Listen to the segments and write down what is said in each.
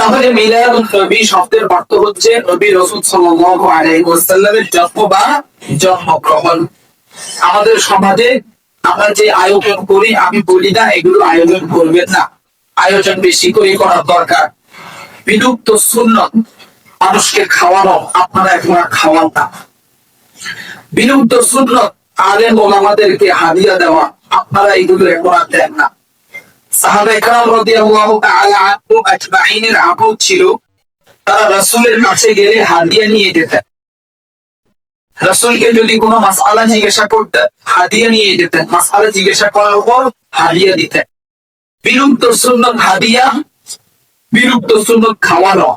তাহলে মিলাদুন নবী শব্দের অর্থ হচ্ছে নবী রাসূল সাল্লাল্লাহু আলাইহি ওয়াসাল্লামের জন্ম বা জন্মগ্রহণ। আমাদের সমাজে আমরা যে আয়োজন করি, আমি বলি না এগুলো আয়োজন করবেন না, আয়োজন বেশি করে করা দরকার। বিলুপ্ত সুন্নত মানুষকে খাওয়ানো, আপনারা এখন আর খাওয়ান না। বিলুপ্ত সুন্নত আলেম ওলামাদেরকে হাদিয়া দেওয়া, আপনারা এগুলো এখন আর দেন না। সাহাবায়ে কেরাম রাদিয়াল্লাহু তাআলা আনহুম আজমাইনের আমল ছিল, তারা রাসূলের কাছে গেলে হাদিয়া নিয়ে যেতেন। রাসূলকে যদি কোনো মাসআলা জিজ্ঞাসা করতেন, হাদিয়া নিয়ে যেতেন। মাসআলা জিজ্ঞাসা করার পর হাদিয়া দিতেন। বিলুপ্ত সুন্নত হাদিয়া, বিলুপ্ত সুন্নত খাওয়ানো।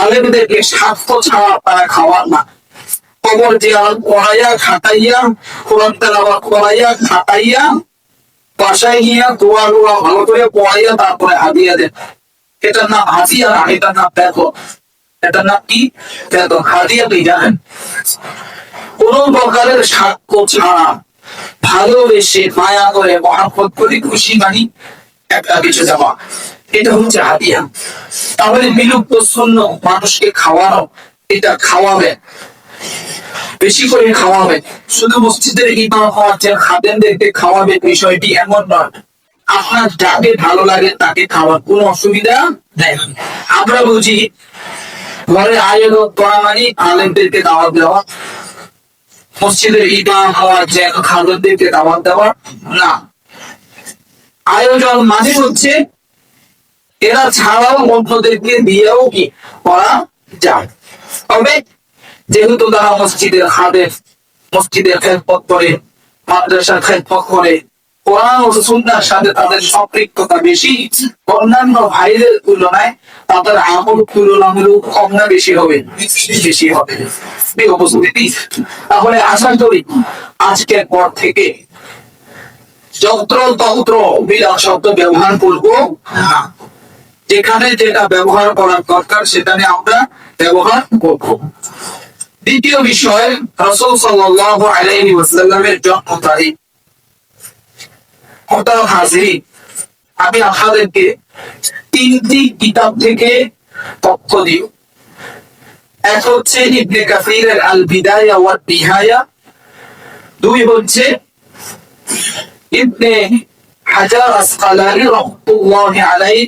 আলেমদেরকে স্বার্থ ছাড়া তারা খাওয়ান না। কবর জিয়ারত করাইয়া খাটাইয়া, কোরআন তেলাওয়াত করাইয়া খাটাইয়া, বাসায় গিয়া দোয়া ভালো করে পড়াইয়া তারপরে হাদিয়া দেন। এটার নাম হাদিয়া না, এটার নাম বেতন। এটার নাম কি? বেতন। হাদিয়া কি জানেন? কোন প্রকারের সাক্ষ্য ছাড়া ভালোবেসে মায়া করে মহাব্বত করে খুশি মানি একটা কিছু দেওয়া, এটা হচ্ছে হাদিয়া। তাহলে বিলুপ্ত সুন্নাত মানুষকে খাওয়ানো, এটা খাওয়াবে, বেশি করে খাওয়াবে। শুধু মসজিদের ইমাম হওয়ার খাদেমদেরকে খাওয়াবে বিষয়টি এমন নয়। আপনার যাকে ভালো লাগে তাকে খাওয়ার কোনো অসুবিধা নেই। আমরা বুঝি ঘরে আয়োজন করা মানে আলেমদেরকে দাওয়াত দেওয়া, মসজিদের ইমাম হওয়ার খাদেমদেরকে দাওয়াত দেওয়া না। আয়োজন মানে হচ্ছে এরা ছাড়াও অন্যদেরকে দিয়েও কি করা যায়। তবে যেহেতু তারা মসজিদের খাদেম, মসজিদের খেদমত করে, মাদ্রাসার খেদমত করে, কোরআন ও সুন্নাহর সাথে তাদের সম্পৃক্ততা বেশি, অন্যান্য ভাইদের তুলনায় তাদের আমল তুলনামূলক কম না বেশি হবে? বেশি হবে। উপস্থিতি, তাহলে আশা করি আজকের পর থেকে যন্ত্র তন্ত্র বিরাট শব্দ ব্যবহার করব না। যেখানে যেটা ব্যবহার করার দরকার সেখানে আমরা ব্যবহার করব। দ্বিতীয় বিষয়, রাসূল সাল্লাল্লাহু আলাইহি ওয়াসাল্লামের জন্ম তারিখ। হাজিরিন, আমি আপনাদেরকে 3টি কিতাব থেকে তথ্য দিব। এক হচ্ছে ইবনে কাসিরের আল বিদায়া ওয়ান নিহায়া, 2 হচ্ছে ইবনে হাজার আসকালানী রাহমাতুল্লাহি আলাইহি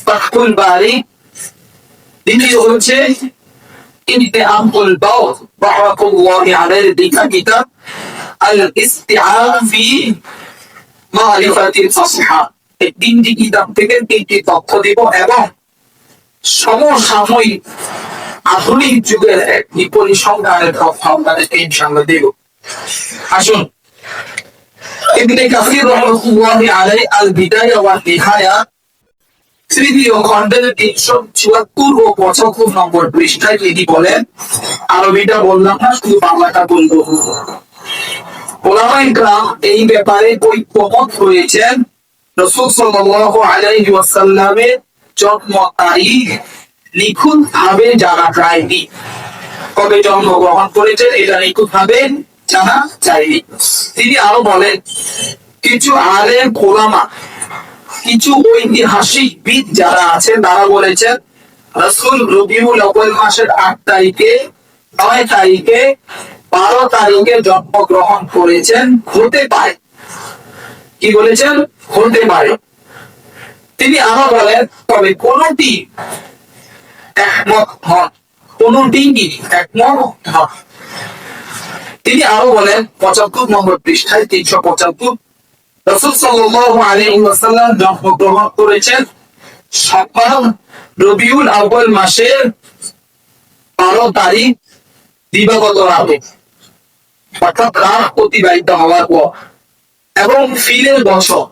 ফাতহুল বারি, 3 হচ্ছে ইবনে আবুল বাউদ রাহমাতুল্লাহি আলাইহি লেখা কিতাব আল ইস্তিআব ফি মারিফাতিল ফাসহা। এই 3টি কিতাব থেকে 3টি তথ্য দিব এবং সমসাময়িক আধুনিক যুগের একটি পরিসংখ্যানের তথ্য আপনাদেরকে ইনশাআল্লাহ দেব। আসুন, ইবনে কাসির রাহমাতুল্লাহি আলাইহি আল বিদায়া ওয়ান নিহায়া 3য় খণ্ডের 374 ও 75 নম্বর পৃষ্ঠায় তিনি বলেন, আরবিটা বললাম না, শুধু বাংলাটা বলবো। উলামায়ে কেরাম এই ব্যাপারে ঐকমত্য হয়েছেন। রাসূল সাল্লাল্লাহু আলাইহি ওয়াসাল্লামের জন্ম তারিখ নিখুঁত ভাবে জানা যায়নি। কবে জন্মগ্রহণ করেছেন এটা নিখুঁত ভাবে জানা যায়নি। তিনি আরো বলেন, কিছু আলেম ওলামা, কিছু ঐতিহাসিক বিদ যারা আছেন তারা বলেছেন রাসূল রবিউল আউয়াল মাসের 8 তারিখে, 9 তারিখে, 12 তারিখে জন্মগ্রহণ করেছেন, হতে পারে। কি বলেছেন? হতে পারে। তিনি আরো বলেন, তবে কোনটি একমত হন, কোনটি একমত হন। তিনি আরো বলেন 75 নম্বর পৃষ্ঠায় 375, রাসূল সাল্লাল্লাহু আলাইহি ওয়াসাল্লাম জন্মগ্রহণ করেছেন শাবান রবিউল আউয়াল মাসের 12 তারিখ দিবাগত রাতে, অর্থাৎ রাত অতিবাহিত হওয়ার পর, এবং ফিলের বছর,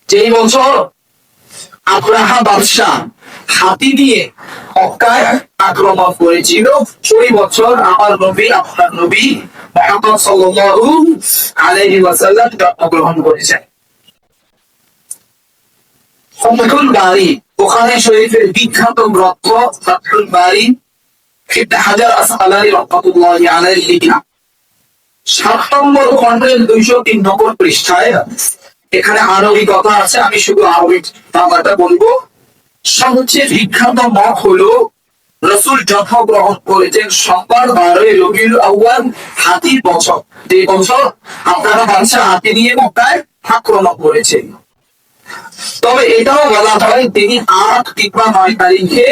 যেই বছর আবরাহা বাদশাহ হাতি দিয়ে মক্কায় আক্রমণ করেছিল, ওই বছর আমার নবী, আপনার নবী মুহাম্মদ সাল্লাল্লাহু আলাইহি ওয়াসাল্লাম জন্মগ্রহণ করেছেন। ফাতহুল বারি, বুখারী শরীফের বিখ্যাত গ্রন্থ ফাতহুল বারি, ইবনে হাজার আসকালানী রাহমাতুল্লাহি আলাইহি লেখা 7 নম্বর খণ্ডের 203 নম্বর পৃষ্ঠায়, এখানে আরবি কথা আছে, আমি শুধু আরবি বাংলাটা বলবো। সবচেয়ে বিখ্যাত মত হলো রসুল জন্মগ্রহণ করেছেন সোমবার 12 রবিউল আউয়াল হাতির বছর, যে বছর আপনারা বাদশাহ হাতি নিয়ে মক্কায় আক্রমণ করেছেন। তবে এটাও বলা হয় তিনি 8 কিংবা 9 তারিখে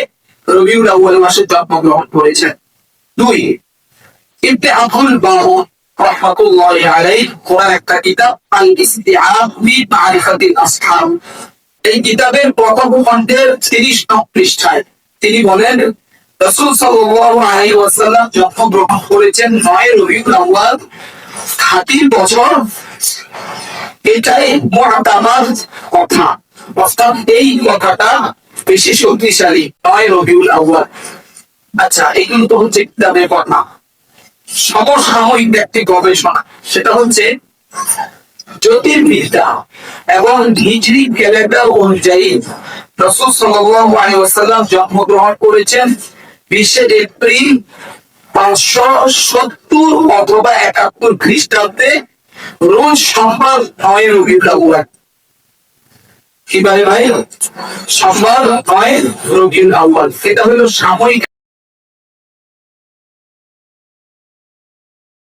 রবিউল আউয়াল মাসে জন্মগ্রহণ করেছেন। 2, ইবনে আবুল বারুদ রাহমাতুল্লাহি আলাইহি কোরআন একটা কিতাব আল ইসতিআব ফি মারিফাতিল আসহাব, এই কিতাবের প্রথম খণ্ডের 30 নং পৃষ্ঠায় তিনি বলেন রাসূল সাল্লাল্লাহু আলাইহি ওয়াসাল্লাম জন্মগ্রহণ করেছেন 9 রবিউল আউয়াল হাতির বছর। এটাই মুআতামাদ কথা, অর্থাৎ এই কথাটা বেশি শক্তিশালী, 9 রবিউল আউয়াল। আচ্ছা, এগুলো তো হচ্ছে কিতাবের কথা। সমসাময়িক একটি গবেষণা, সেটা হচ্ছে জ্যোতির্বিদ্যা এবং হিজরি ক্যালেন্ডার অনুযায়ী রাসূল সাল্লাল্লাহু আলাইহি ওয়াসাল্লাম জন্মগ্রহণ করেছেন 20 এপ্রিল 570 অথবা 71 খ্রিস্টাব্দে, রোজ সোমবার 9 রবিউল আউয়াল। কি ভাই? সোমবার 9 রবিউল আউয়াল। এটা হলো সাময়িক